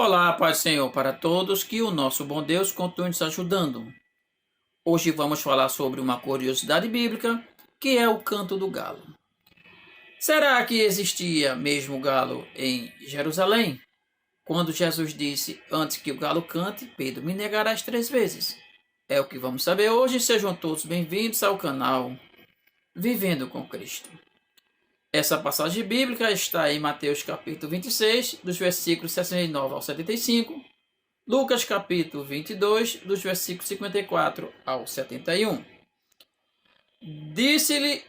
Olá, Pai Senhor, para todos, que o nosso bom Deus continue nos ajudando. Hoje vamos falar sobre uma curiosidade bíblica, que é o canto do galo. Será que existia mesmo galo em Jerusalém? Quando Jesus disse, antes que o galo cante, Pedro me negarás 3 vezes. É o que vamos saber hoje, sejam todos bem-vindos ao canal Vivendo com Cristo. Essa passagem bíblica está em Mateus capítulo 26, dos versículos 69 ao 75, Lucas capítulo 22, dos versículos 54 ao 71. Disse-lhe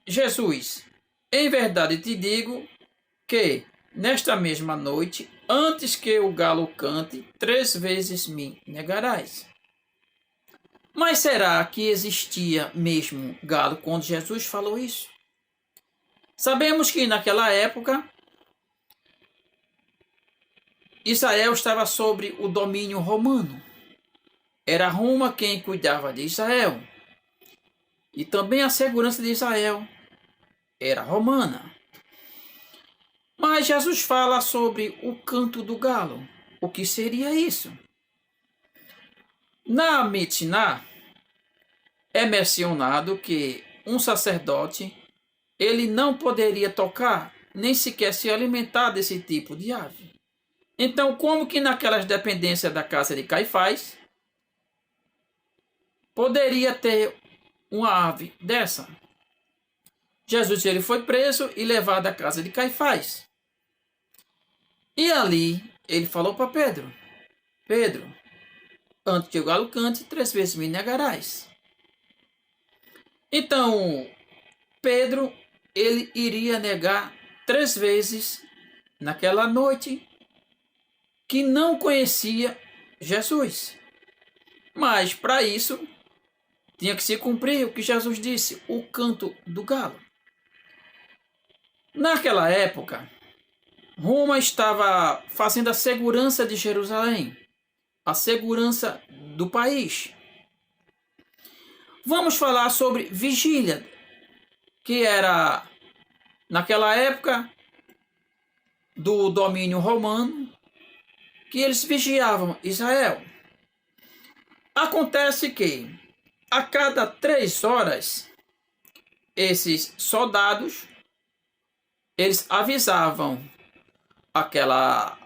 Jesus, em verdade te digo que, nesta mesma noite, antes que o galo cante, 3 vezes me negarás. Mas será que existia mesmo galo quando Jesus falou isso? Sabemos que naquela época Israel estava sob o domínio romano. Era Roma quem cuidava de Israel. E também a segurança de Israel era romana. Mas Jesus fala sobre o canto do galo. O que seria isso? Na Mishnah é mencionado que um sacerdote ele não poderia tocar, nem sequer se alimentar desse tipo de ave. Então, como que naquelas dependências da casa de Caifás poderia ter uma ave dessa? Jesus ele foi preso e levado à casa de Caifás. E ali ele falou para Pedro, Pedro, antes que o galo cante, 3 vezes me negarás. Então, Pedro ele iria negar 3 vezes naquela noite que não conhecia Jesus. Mas para isso tinha que se cumprir o que Jesus disse, o canto do galo. Naquela época, Roma estava fazendo a segurança de Jerusalém, a segurança do país. Vamos falar sobre vigília, que era, naquela época do domínio romano, que eles vigiavam Israel. Acontece que, a cada 3 horas, esses soldados, eles avisavam aquela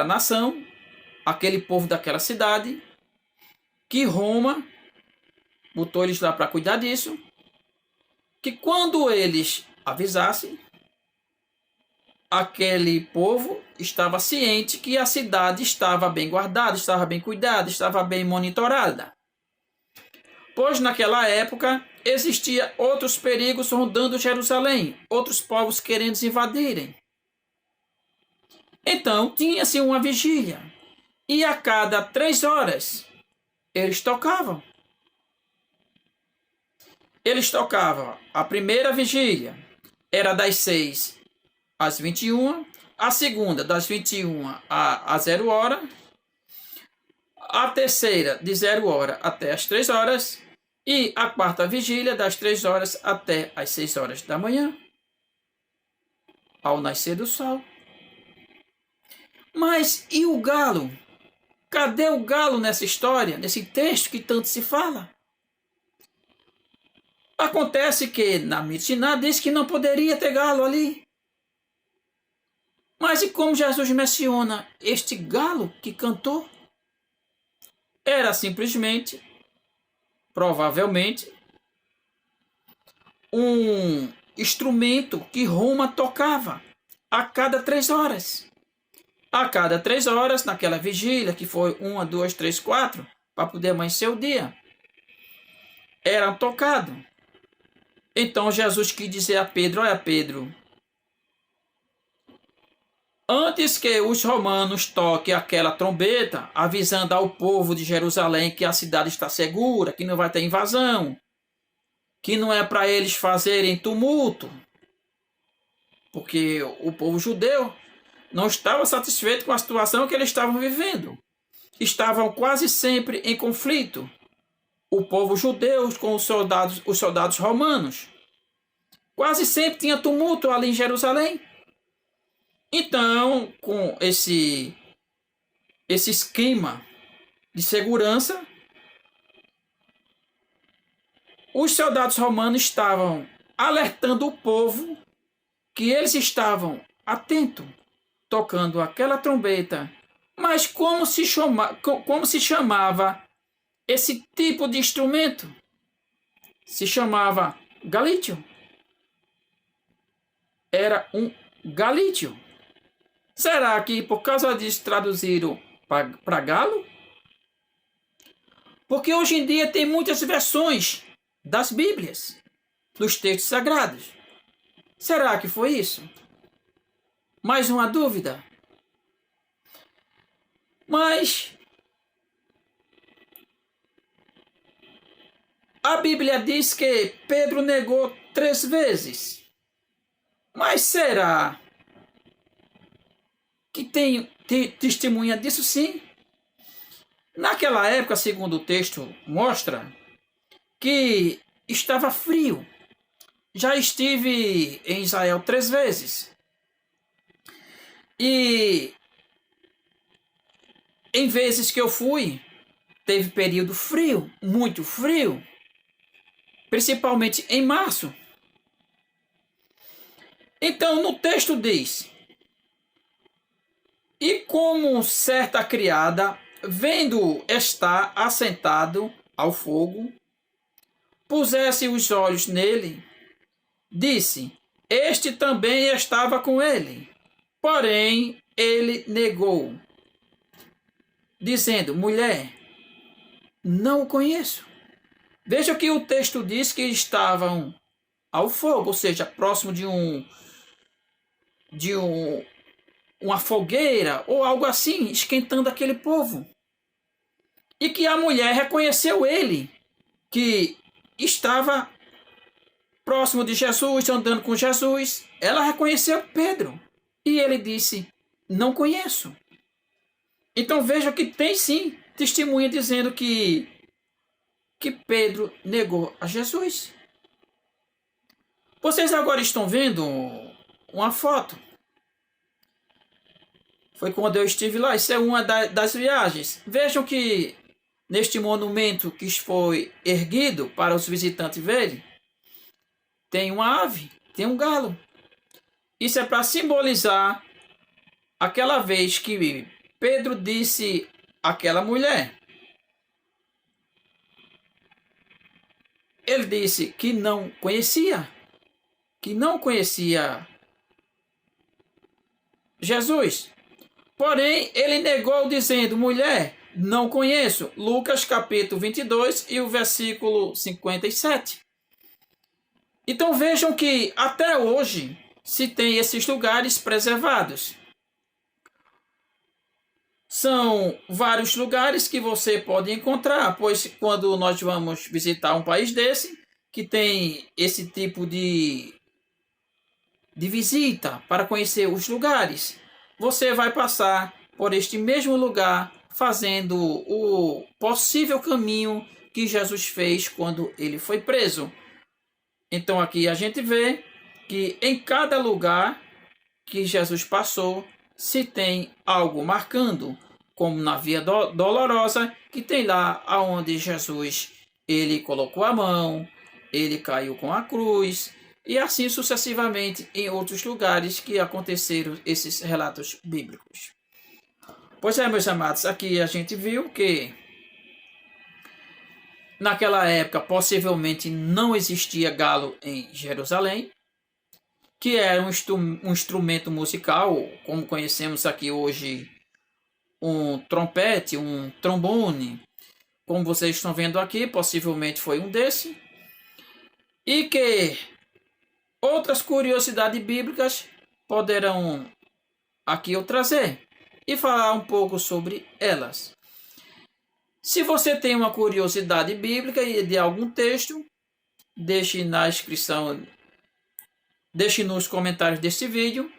nação, aquele povo daquela cidade, que Roma botou eles lá para cuidar disso, que quando eles avisassem, aquele povo estava ciente que a cidade estava bem guardada, estava bem cuidada, estava bem monitorada. Pois naquela época existia outros perigos rondando Jerusalém, outros povos querendo invadirem. Então tinha-se uma vigília, e a cada 3 horas eles tocavam. Eles tocavam a primeira vigília, era das 6 às 21, a segunda das 21 a 0 hora, a terceira de 0 hora até as 3 horas e a quarta vigília das 3 horas até as 6 horas da manhã, ao nascer do sol. Mas e o galo? Cadê o galo nessa história, nesse texto que tanto se fala? Acontece que na Mishnah diz que não poderia ter galo ali. Mas e como Jesus menciona este galo que cantou? Era simplesmente, provavelmente, um instrumento que Roma tocava a cada 3 horas. A cada 3 horas, naquela vigília, que foi 1, 2, 3, 4, para poder amanhecer o dia, era tocado. Então Jesus quis dizer a Pedro, olha Pedro, antes que os romanos toquem aquela trombeta, avisando ao povo de Jerusalém que a cidade está segura, que não vai ter invasão, que não é para eles fazerem tumulto, porque o povo judeu não estava satisfeito com a situação que eles estavam vivendo. Estavam quase sempre em conflito. O povo judeu com os soldados romanos. Quase sempre tinha tumulto ali em Jerusalém. Então, com esse esquema de segurança, os soldados romanos estavam alertando o povo que eles estavam atentos, tocando aquela trombeta. Mas como se chamava esse tipo de instrumento? Se chamava galítio. Era um galítio. Será que por causa disso traduziram para galo? Porque hoje em dia tem muitas versões das Bíblias, dos textos sagrados. Será que foi isso? Mais uma dúvida? Mas a Bíblia diz que Pedro negou 3 vezes. Mas será que tem testemunha disso? Sim. Naquela época, segundo o texto mostra, que estava frio. Já estive em Israel 3 vezes. E em vezes que eu fui, teve período frio, muito frio. Principalmente em março. Então no texto diz: e como certa criada, vendo estar assentado ao fogo, pusesse os olhos nele, disse: este também estava com ele. Porém, ele negou, dizendo: mulher, não o conheço. Veja que o texto diz que estavam ao fogo, ou seja, próximo de uma fogueira ou algo assim, esquentando aquele povo. E que a mulher reconheceu ele, que estava próximo de Jesus, andando com Jesus. Ela reconheceu Pedro. E ele disse: não conheço. Então veja que tem sim testemunha dizendo que Pedro negou a Jesus. Vocês agora estão vendo uma foto. Foi quando eu estive lá. Isso é uma das viagens. Vejam que neste monumento que foi erguido para os visitantes verem, tem uma ave, tem um galo. Isso é para simbolizar aquela vez que Pedro disse àquela mulher. Ele disse que não conhecia Jesus. Porém, ele negou dizendo: mulher, não conheço. Lucas capítulo 22 e o versículo 57. Então vejam que até hoje se tem esses lugares preservados. São vários lugares que você pode encontrar, pois quando nós vamos visitar um país desse, que tem esse tipo de visita para conhecer os lugares, você vai passar por este mesmo lugar, fazendo o possível caminho que Jesus fez quando ele foi preso. Então aqui a gente vê que em cada lugar que Jesus passou, se tem algo marcando, como na Via Dolorosa, que tem lá aonde Jesus ele colocou a mão, ele caiu com a cruz, e assim sucessivamente em outros lugares que aconteceram esses relatos bíblicos. Pois é, meus amados, aqui a gente viu que naquela época possivelmente não existia galo em Jerusalém, que era um instrumento musical, como conhecemos aqui hoje, um trompete, um trombone, como vocês estão vendo aqui, possivelmente foi um desse, e que outras curiosidades bíblicas poderão aqui eu trazer e falar um pouco sobre elas. Se você tem uma curiosidade bíblica e de algum texto, deixe na inscrição, deixe nos comentários deste vídeo,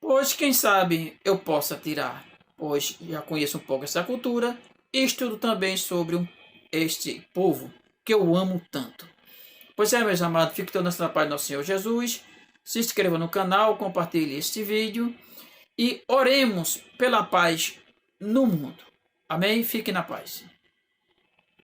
pois quem sabe eu possa tirar, pois já conheço um pouco essa cultura e estudo também sobre este povo que eu amo tanto. Pois é, meus amados, fique todos na paz do nosso Senhor Jesus. Se inscreva no canal, compartilhe este vídeo e oremos pela paz no mundo. Amém? Fique na paz.